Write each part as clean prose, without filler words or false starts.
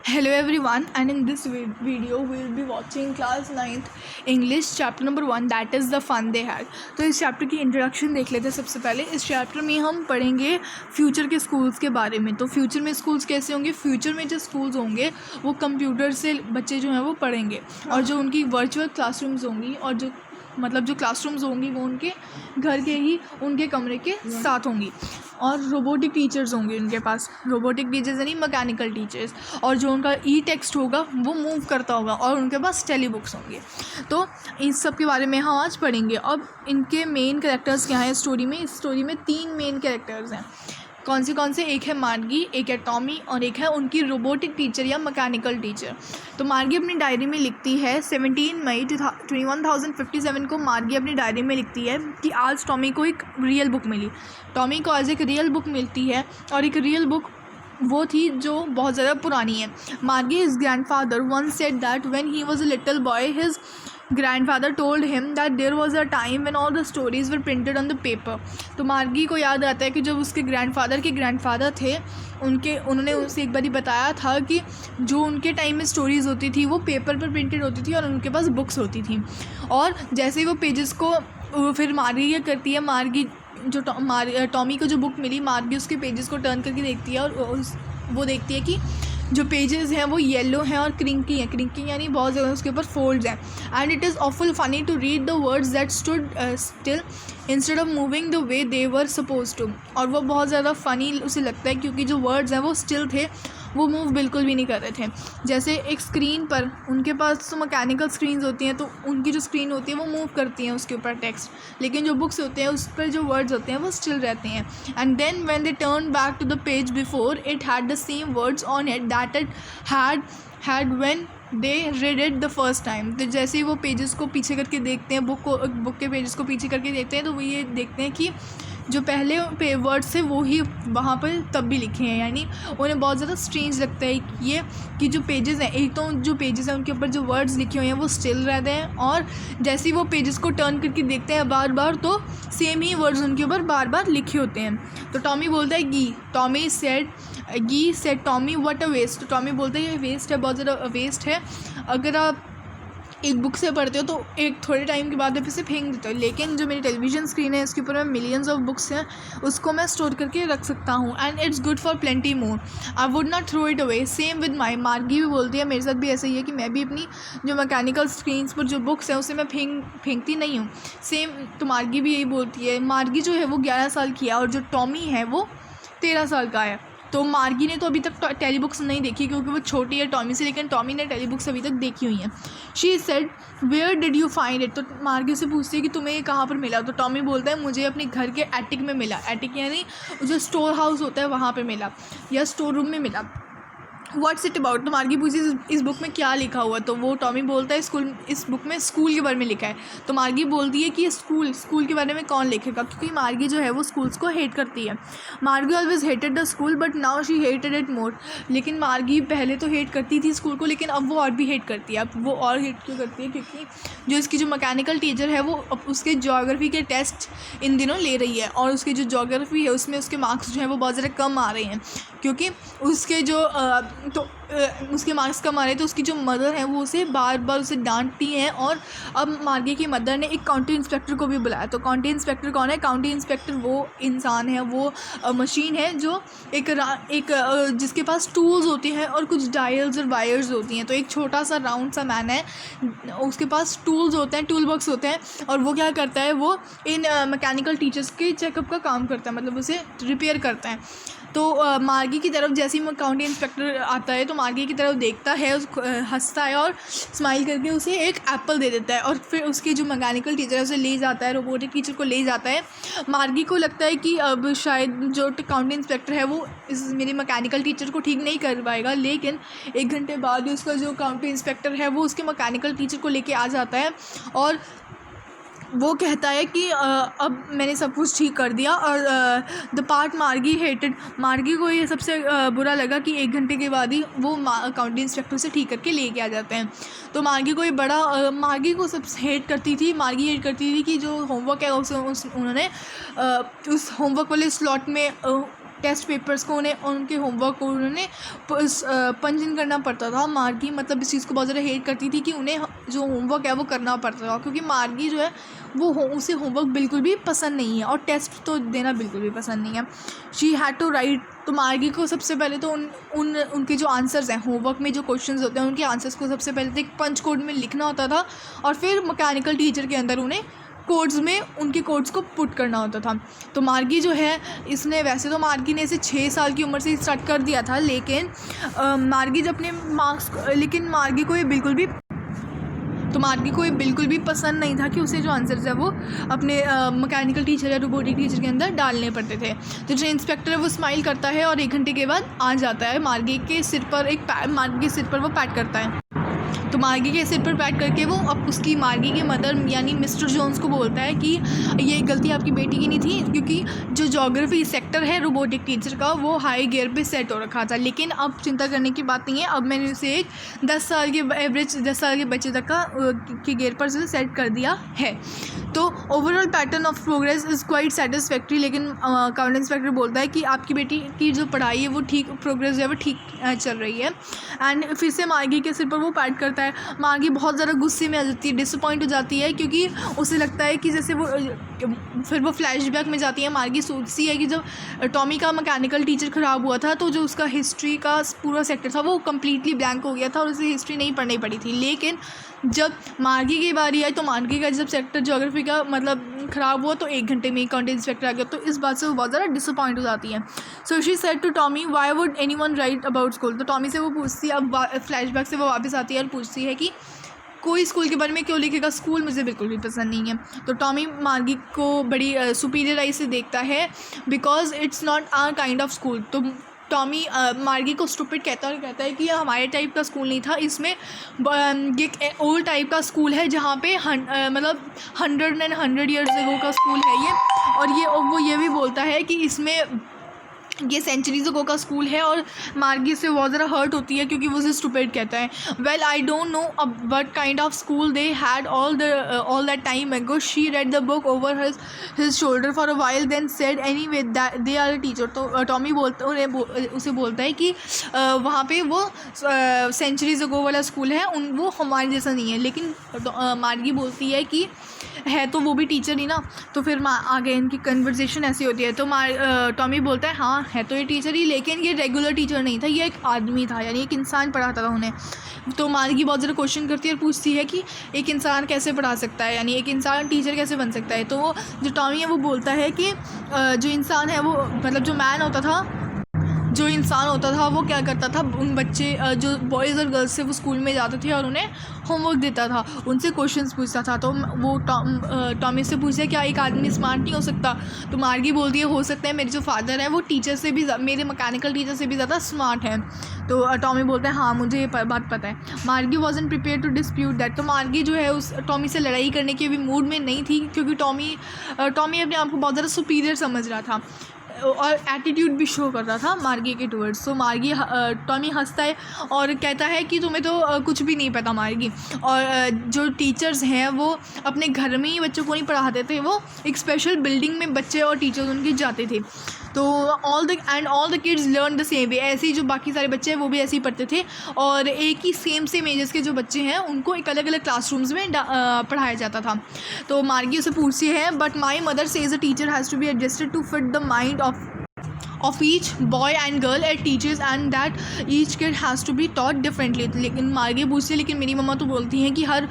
Hello everyone, and in this video we will be watching class 9th English chapter number 1, that is the fun they had। तो इस chapter की introduction देख लेते हैं। सबसे पहले इस चैप्टर में हम पढ़ेंगे फ्यूचर के स्कूल्स के बारे में। तो फ्यूचर में स्कूल्स कैसे होंगे, फ्यूचर में जो स्कूल्स होंगे वो कंप्यूटर से बच्चे जो हैं वो पढ़ेंगे, और जो उनकी वर्चुअल क्लासरूम्स होंगी और जो क्लासरूम्स होंगी वो उनके घर के ही उनके कमरे के साथ होंगी, और रोबोटिक टीचर्स होंगे उनके पास। रोबोटिक टीचर्स यानी मैकेनिकल टीचर्स, और जो उनका ई टेक्स्ट होगा वो मूव करता होगा, और उनके पास टेली बुक्स होंगे। तो इन सब के बारे में हम आज पढ़ेंगे। अब इनके मेन कैरेक्टर्स क्या हैं स्टोरी में। इस स्टोरी में 3 मेन कैरेक्टर्स हैं। कौन से एक है मार्गी, एक है टॉमी, और एक है उनकी रोबोटिक टीचर या मैकेनिकल टीचर। तो मार्गी अपनी डायरी में लिखती है 17 मई 2157 को मार्गी अपनी डायरी में लिखती है कि आज टॉमी को एक रियल बुक मिली। टॉमी को आज एक रियल बुक मिलती है, और एक रियल बुक वो थी जो बहुत ज़्यादा पुरानी है। मार्गी his grandfather once said that when he was a little boy his grandfather told him that there was a time when all the stories were printed on the paper। तो मार्गी को याद आता है कि जब उसके ग्रैंडफादर थे उन्होंने उसे एक बार बताया था कि जो उनके टाइम में स्टोरीज़ होती थी वो पेपर पर प्रिंटेड होती थी और उनके पास बुक्स होती थी। और जैसे ही वो पेजेस को फिर मार्गी क्या करती है, मार्गी जो टॉमी को जो बुक मिली, मार्गी उसके पेजेस को टर्न करके देखती है, और वो देखती है कि जो पेजेस हैं वो येलो हैं और क्रिंकी हैं। क्रिंकी यानी बहुत ज़्यादा उसके ऊपर फोल्ड्स हैं। And it is awful funny to read the words that stood still instead of moving the way they were supposed to. और वो बहुत ज़्यादा फ़नी उसे लगता है क्योंकि जो वर्ड्स हैं वो स्टिल थे, वो मूव बिल्कुल भी नहीं कर रहे थे। जैसे एक स्क्रीन पर उनके पास तो मैकेनिकल स्क्रीन्स होती हैं, तो उनकी जो स्क्रीन होती है वो मूव करती हैं उसके ऊपर टेक्स्ट, लेकिन जो बुक्स होते हैं उस पर जो वर्ड्स होते हैं वो स्टिल रहते हैं। And then when they turn back to the page before it had the same words on it that it had when they read it the first time. तो जैसे ही वो पेजेस को पीछे करके देखते हैं, बुक के पेजेस को पीछे करके देखते हैं, तो वो ये देखते हैं कि जो पहले वर्ड्स थे वो ही वहाँ पर तब भी लिखे हैं। यानी उन्हें बहुत ज़्यादा स्ट्रेंज लगता है कि जो पेजेस हैं, एक तो जो पेजेस हैं उनके ऊपर जो वर्ड्स लिखे हुए हैं वो स्टिल रहते हैं, और जैसे ही वो पेजेस को टर्न करके देखते हैं बार बार, तो सेम ही वर्ड्स उनके ऊपर बार बार लिखे होते हैं। तो टॉमी बोलता है gee said Tommy what a waste. तो टॉमी बोलता है ये वेस्ट है, बहुत ज़्यादा वेस्ट है। अगर आप एक बुक से पढ़ते हो तो एक थोड़े टाइम के बाद आप इसे फेंक देते हो, लेकिन जो मेरी टेलीविज़न स्क्रीन है इसके ऊपर में मिलियंस ऑफ बुक्स हैं, उसको मैं स्टोर करके रख सकता हूँ, and it's good for plenty more. I would not throw it away. Same with my. Margie भी बोलती है मेरे साथ भी ऐसा ही है कि मैं भी अपनी जो मैकेनिकल स्क्रीन्स पर जो बुक्स हैं उसे मैं फेंकती नहीं हूँ। सेम तो मार्गी भी यही बोलती है। मार्गी जो है वो 11 साल की है, और जो टॉमी है वो 13 साल का है। तो मार्गी ने तो अभी तक टेली बुक्स नहीं देखी क्योंकि वो छोटी है टॉमी से, लेकिन टॉमी ने टेली बुक्स अभी तक देखी हुई हैं। She said where did you find it. तो मार्गी से पूछती है कि तुम्हें ये कहाँ पर मिला। तो टॉमी बोलता है मुझे अपने घर के एटिक में मिला। एटिक यानी जो स्टोर हाउस होता है वहाँ पर मिला, या स्टोर रूम में मिला। What's it about. तो मार्गी पूछी इस बुक में क्या लिखा हुआ। तो वो टॉमी बोलता है इस बुक में स्कूल के बारे में लिखा है। तो मार्गी बोलती है कि स्कूल के बारे में कौन लिखेगा, क्योंकि मार्गी जो है वो स्कूल्स को हेट करती है। मार्गी always hated the school but now she hated it more. लेकिन मार्गी पहले तो हेट करती थी स्कूल को, लेकिन अब वो और भी हेट करती है। अब वो और हेट क्यों करती है, क्योंकि जो इसकी जो मैकेनिकल टीचर है वो उसके ज्योग्राफी के टेस्ट इन दिनों ले रही है, और उसकी जो ज्योग्राफी है उसमें उसके मार्क्स जो हैं वो बहुत ज़्यादा कम आ रहे हैं, क्योंकि उसके जो उसके मार्क्स कम आ रहे। तो उसकी जो मदर है वो उसे बार बार उसे डांटती हैं, और अब मार्गी की मदर ने एक काउंटी इंस्पेक्टर को भी बुलाया। तो काउंटी इंस्पेक्टर कौन है? काउंटी इंस्पेक्टर वो इंसान है, वो मशीन है जो जिसके पास टूल्स होते हैं और कुछ डायल्स और वायर्स होती हैं। तो एक छोटा सा राउंड सा मैन है, उसके पास टूल्स होते हैं, टूल बॉक्स होते हैं, और वो क्या करता है, वो इन मैकेनिकल टीचर्स के चेकअप का काम करता है, मतलब उसे रिपेयर करता है। तो मार्गी की तरफ जैसे ही काउंटी इंस्पेक्टर आता है तो मार्गी की तरफ देखता है, हंसता है और स्माइल करके उसे एक एप्पल दे देता है, और फिर उसकी जो मैकेनिकल टीचर है उसे ले जाता है, रोबोटिक टीचर को ले जाता है। मार्गी को लगता है कि अब शायद जो काउंटी इंस्पेक्टर है वो मेरी मैकेनिकल टीचर को ठीक नहीं कर पाएगा, लेकिन 1 घंटे बाद उसका जो काउंटी इंस्पेक्टर है वो उसके मैकेनिकल टीचर को लेके आ जाता है, और वो कहता है कि अब मैंने सब कुछ ठीक कर दिया। और द पार्ट मार्गी हेटेड। मार्गी को ये सबसे बुरा लगा कि 1 घंटे के बाद ही वो काउंटी इंस्पेक्टर से ठीक करके लेके आ जाते हैं। तो मार्गी को ये बड़ा मार्गी को सब हेट करती थी। मार्गी हेट करती थी कि जो होमवर्क है उन्होंने उस होमवर्क वाले स्लॉट में टेस्ट पेपर्स को उन्हें उनके होमवर्क को उन्होंने पंच इन करना पड़ता था। मार्गी मतलब इस चीज़ को बहुत ज़्यादा हेट करती थी कि उन्हें जो होमवर्क है वो करना पड़ता था, क्योंकि मार्गी जो है वो उसे होमवर्क बिल्कुल भी पसंद नहीं है और टेस्ट तो देना बिल्कुल भी पसंद नहीं है। शी हैड टू राइट, तो मार्गी को सबसे पहले तो उनके जो आंसर्स हैं होमवर्क में जो क्वेश्चंस होते हैं उनके आंसर्स को सबसे पहले तो एक पंच कोड में लिखना होता था और फिर मैकेनिकल टीचर के अंदर उन्हें कोड्स में उनके कोड्स को पुट करना होता था। तो मार्गी जो है इसने, वैसे तो मार्गी ने इसे 6 साल की उम्र से स्टार्ट कर दिया था, लेकिन मार्गी जब अपने मार्क्स, लेकिन मार्गी को ये बिल्कुल भी पसंद नहीं था कि उसे जो आंसर्स है वो अपने मैकेनिकल टीचर या रोबोटिक टीचर के अंदर डालने पड़ते थे। तो जो इंस्पेक्टर है वो स्माइल करता है और 1 घंटे के बाद आ जाता है, मार्गी के सिर पर वो पैट करता है। तो मार्गी के सिर पर पैट करके वो अब उसकी मार्गी के मदर यानी मिस्टर जोन्स को बोलता है कि ये गलती आपकी बेटी की नहीं थी, क्योंकि जो ज्योग्राफी सेक्टर है रोबोटिक टीचर का वो हाई गियर पे सेट हो रखा था, लेकिन अब चिंता करने की बात नहीं है, अब मैंने उसे एक 10 साल के बच्चे तक के गियर पर से सेट कर दिया है। तो overall pattern of progress is quite satisfactory, लेकिन अकाउंट इंस्पेक्टर बोलता है कि आपकी बेटी की जो पढ़ाई है वो ठीक, प्रोग्रेस है वो ठीक चल रही है। एंड फिर से मार्गी के सिर पर वो पैट करता है। मार्गी बहुत ज़्यादा गुस्से में आ जाती है, डिसअपॉइंट हो जाती है, क्योंकि उसे लगता है कि जैसे फिर वो फ्लैशबैक में जाती है। मार्गी सोचती है कि जब टॉमी का मैकेनिकल टीचर ख़राब हुआ था तो जो उसका हिस्ट्री का पूरा सेक्टर था वो कम्प्लीटली ब्लैंक हो गया था और उसे हिस्ट्री नहीं पढ़नी पड़ी थी। लेकिन जब मार्गी की बारी आई तो मार्गी का जब सेक्टर ज्योग्राफी का मतलब ख़राब हुआ तो 1 घंटे में अकाउंट इंस्पेक्टर आ गया, तो इस बात से वो बहुत ज़्यादा डिसअपॉइंट हो जाती है। So she said to Tommy why would anyone write about school. तो टॉमी से वो पूछती है, अब फ्लैशबैक से वो वापस आती है और पूछती है कि कोई स्कूल के बारे में क्यों लिखेगा, स्कूल मुझे बिल्कुल भी पसंद नहीं है। तो टॉमी मार्गी को बड़ी सुपीरियर आई से देखता है, because it's not our kind of school. तो टॉमी मार्गी को स्टूपिड कहता है कि यह हमारे टाइप का स्कूल नहीं था, इसमें एक ओल्ड टाइप का स्कूल है जहाँ पे मतलब 100 ईयर्स एगो का स्कूल है ये। और वो ये भी बोलता है कि इसमें ये सेंचुरीज अगो का स्कूल है, और मार्गी से बहुत ज़्यादा हर्ट होती है क्योंकि वो उसे स्टूपिड कहता है। Well I don't know what kind of school they had all that time ago. She read the book over his shoulder for a while then said anyway that they are a teacher. तो Tommy उसे बोलता है कि वहाँ पे वो centuries अगो वाला school है, वो हमारे जैसा नहीं है। लेकिन मार्गी बोलती है कि है तो वो भी टीचर ही ना। तो फिर आगे इनकी कन्वर्सेशन ऐसी होती है। तो टॉमी बोलता है हाँ है तो ये टीचर ही, लेकिन ये रेगुलर टीचर नहीं था, ये एक आदमी था, यानी एक इंसान पढ़ाता था उन्हें। तो मार्गी बहुत ज़्यादा क्वेश्चन करती है और पूछती है कि एक इंसान कैसे पढ़ा सकता है, यानी एक इंसान टीचर कैसे बन सकता है। तो जो टॉमी है वो बोलता है कि जो इंसान है वो मतलब जो इंसान होता था वो क्या करता था, उन बच्चे जो बॉयज़ और गर्ल्स से वो स्कूल में जाते थे और उन्हें होमवर्क देता था, उनसे क्वेश्चंस पूछता था। तो वो टॉमी से पूछे क्या एक आदमी स्मार्ट नहीं हो सकता। तो मार्गी बोलती है हो सकता है, मेरे जो फादर है वो टीचर से भी, मेरे मैकेनिकल टीचर से भी ज़्यादा स्मार्ट है। तो टॉमी बोलता है हाँ मुझे ये बात पता है। Margie wasn't prepared to dispute that. तो मार्गी जो है उस टॉमी से लड़ाई करने के भी मूड में नहीं थी, क्योंकि टॉमी अपने आप को बहुत ज़्यादा सुपीरियर समझ रहा था और एटीट्यूड भी शो कर रहा था मार्गी के टूवर्ड्स। तो टॉमी हंसता है और कहता है कि तुम्हें तो कुछ भी नहीं पता मार्गी, और जो टीचर्स हैं वो अपने घर में ही बच्चों को नहीं पढ़ाते थे, वो एक स्पेशल बिल्डिंग में बच्चे और टीचर्स उनके जाते थे। तो all the kids learn the same way. ऐसे ही जो बाकी सारे बच्चे हैं वो भी ऐसे ही पढ़ते थे, और एक ही सेम एजेस के जो बच्चे हैं उनको एक अलग अलग क्लासरूम्स में पढ़ाया जाता था। तो मार्गी उसे पूछती है but my mother says a teacher has to be adjusted to fit the mind of each boy and girl at teachers and that each kid has to be taught differently। लेकिन मार्गी पूछती है लेकिन मेरी मम्मा तो बोलती हैं कि हर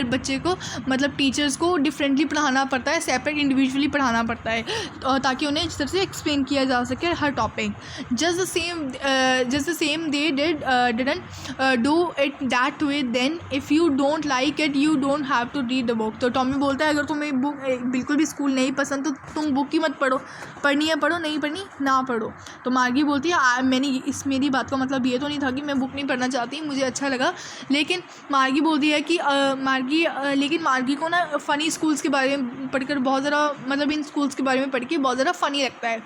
बच्चे को मतलब टीचर्स को डिफरेंटली पढ़ाना पड़ता है, सेपरेट इंडिविजुअली पढ़ाना पड़ता है, ताकि उन्हें इस तरह से एक्सप्लेन किया जा सके हर topic. Just the same they didn't do it that way, then if you don't like it you don't have to read the book. तो टॉमी बोलता है अगर तुम्हें बुक बिल्कुल भी स्कूल नहीं पसंद तो तुम बुक ही मत पढ़ो, पढ़नी है पढ़ो, नहीं पढ़नी ना पढ़ो। तो मार्गी बोलती है मेरी बात का मतलब ये तो नहीं था कि मैं बुक नहीं पढ़ना चाहती, मुझे अच्छा लगा। लेकिन मार्गी बोलती है कि लेकिन मार्गी को ना फ़नी स्कूल्स के बारे में पढ़कर बहुत ज़्यादा, मतलब इन स्कूल्स के बारे में पढ़ के बहुत ज़्यादा फ़नी लगता है।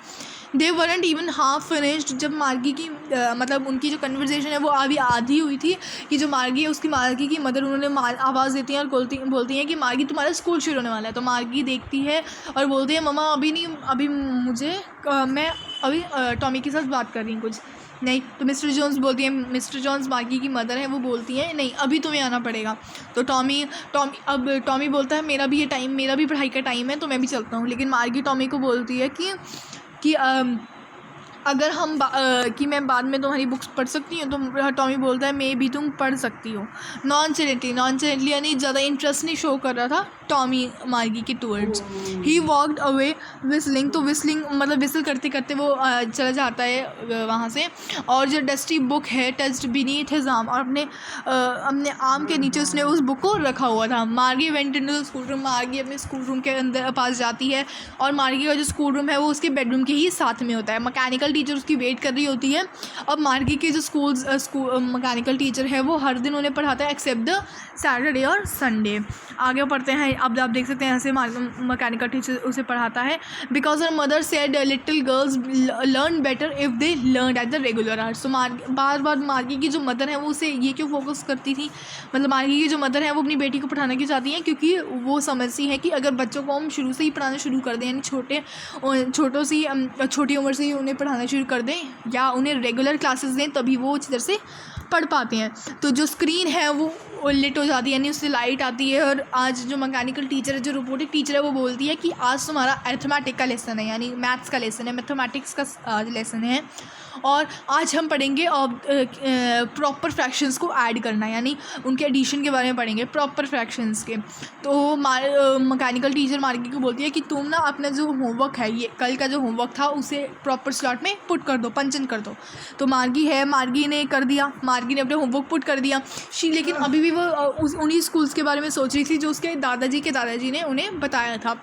They weren't even half finished. जब मार्गी की मतलब उनकी जो कन्वर्सेशन है वो अभी आधी हुई थी कि जो मार्गी है उसकी मार्गी की मदर उन्होंने आवाज़ देती हैं और बोलती हैं कि मार्गी तुम्हारा स्कूल शुरू होने वाला है। तो मार्गी देखती है और बोलती है मम्मा अभी नहीं, अभी मुझे मैं अभी टॉमी के साथ बात कर रही हूँ कुछ नहीं। तो मिस्टर जोन्स बोलती है, मिस्टर जोन्स मार्गी की मदर है, वो बोलती हैं नहीं अभी तुम्हें आना पड़ेगा। तो टॉमी बोलता है मेरा भी ये टाइम, मेरा भी पढ़ाई का टाइम है तो मैं भी चलता हूँ। लेकिन मार्गी टॉमी को बोलती है कि अगर कि मैं बाद में तुम्हारी बुक्स पढ़ सकती हूँ। तो टॉमी बोलता है मे भी तुम पढ़ सकती हो। नॉनचेंटली यानी ज़्यादा इंटरेस्ट नहीं शो कर रहा था टॉमी मार्गी के towards. He walked away whistling. तो विस्लिंग मतलब विसल करते करते वो चला जाता है वहाँ से। और जो डस्टी बुक है टच्ड बीनीथ हिज आर्म, और अपने आर्म के नीचे उसने उस बुक को रखा हुआ था। मार्गी went into the school room. मार्गी अपने स्कूल रूम के अंदर पास जाती है और मार्गी का जो स्कूल रूम है वो उसके बेडरूम के ही साथ में होता है। मैकेनिकल टीचर उसकी वेट कर रही होती है। अब मार्गी के जो मैकेनिकल टीचर है वो हर दिन उन्हें पढ़ाता है एक्सेप्ट द सैटरडे और संडे। आगे पढ़ते हैं, अब आप देख सकते हैं ऐसे मैकेनिकल टीचर उसे पढ़ाता है। Because her mother said little girls learn better if they learn at the regular hours. तो बार बार मार्गी की जो मदर है वो उसे ये क्यों फोकस करती थी, मतलब मार्गी की जो मदर है वो अपनी बेटी को पढ़ाना क्यों चाहती हैं, क्योंकि वो समझती है कि अगर बच्चों को हम शुरू से ही पढ़ाना शुरू कर दें, यानी छोटी उम्र से ही उन्हें पढ़ाना शुरू कर दें या उन्हें रेगुलर क्लासेस दें तभी वो अच्छी तरह से पढ़ पाते हैं। तो जो स्क्रीन है वो लिट हो जाती है, यानी उससे लाइट आती है। और आज जो मैकेनिकल टीचर है, जो रोबोटिक टीचर है, वो बोलती है कि आज तुम्हारा अरिथमेटिक का लेसन है, यानी मैथ्स का लेसन है, मैथमेटिक्स का आज लेसन है और आज हम पढ़ेंगे प्रॉपर फ्रैक्शंस को ऐड करना, यानी उनके एडिशन के बारे में पढ़ेंगे, प्रॉपर फ्रैक्शंस के। तो मैकेनिकल टीचर मार्गी को बोलती है कि तुम ना अपना जो होमवर्क है, ये कल का जो होमवर्क था उसे प्रॉपर स्लॉट में पुट कर दो, पंचन कर दो। तो मार्गी ने कर दिया, मार्गी ने अपने होमवर्क पुट कर दिया। लेकिन अभी भी वो उन्हीं स्कूल्स के बारे में सोच रही थी जो उसके दादाजी ने उन्हें बताया था।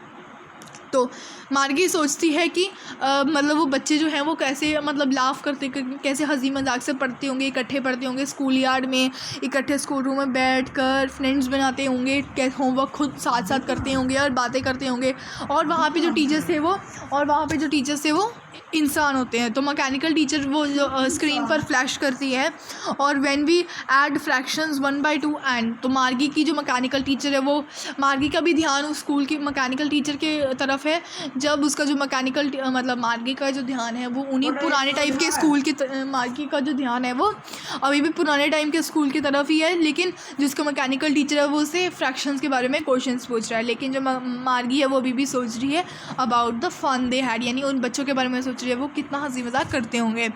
तो मार्गी सोचती है कि मतलब वो बच्चे जो हैं वो कैसे मतलब लाफ करते, कैसे हंसी मजाक से पढ़ते होंगे, इकट्ठे पढ़ते होंगे स्कूल यार्ड में, इकट्ठे स्कूल रूम में बैठकर फ्रेंड्स बनाते होंगे, होमवर्क खुद साथ साथ करते होंगे और बातें करते होंगे। और वहाँ पे जो टीचर्स थे वो इंसान होते हैं। तो मैकेनिकल टीचर वो जो स्क्रीन पर फ्लैश करती है और when we add fractions 1/2 and. तो मार्गी की जो मैकेनिकल टीचर है वो, मार्गी का भी ध्यान उस स्कूल की मैकेनिकल टीचर के तरफ है। जब उसका जो मतलब मार्गी का जो ध्यान है वो उन्हीं पुराने टाइप के स्कूल की, मार्गी का जो ध्यान है वो अभी भी पुराने टाइम के स्कूल की तरफ ही है। लेकिन जिसका मैकेनिकल टीचर है वो उसे फ्रैक्शंस के बारे में क्वेश्चंस पूछ रहा है। लेकिन जो मार्गी है वो अभी भी सोच रही है about the fun they had, यानी उन बच्चों के बारे में सोच रही है वो कितना हंसी मजाक करते होंगे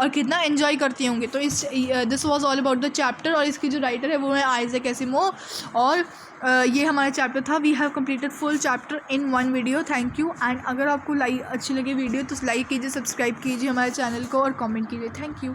और कितना एंजॉय करते होंगे। तो this was all about the chapter. और इसकी जो राइटर है वो है आइजैक एसिमोव। और ये हमारा चैप्टर था। We have completed full chapter in 1 video. Thank you. And अगर आपको अच्छी लगे वीडियो तो लाइक कीजिए, सब्सक्राइब कीजिए हमारे चैनल को और कमेंट कीजिए। Thank you.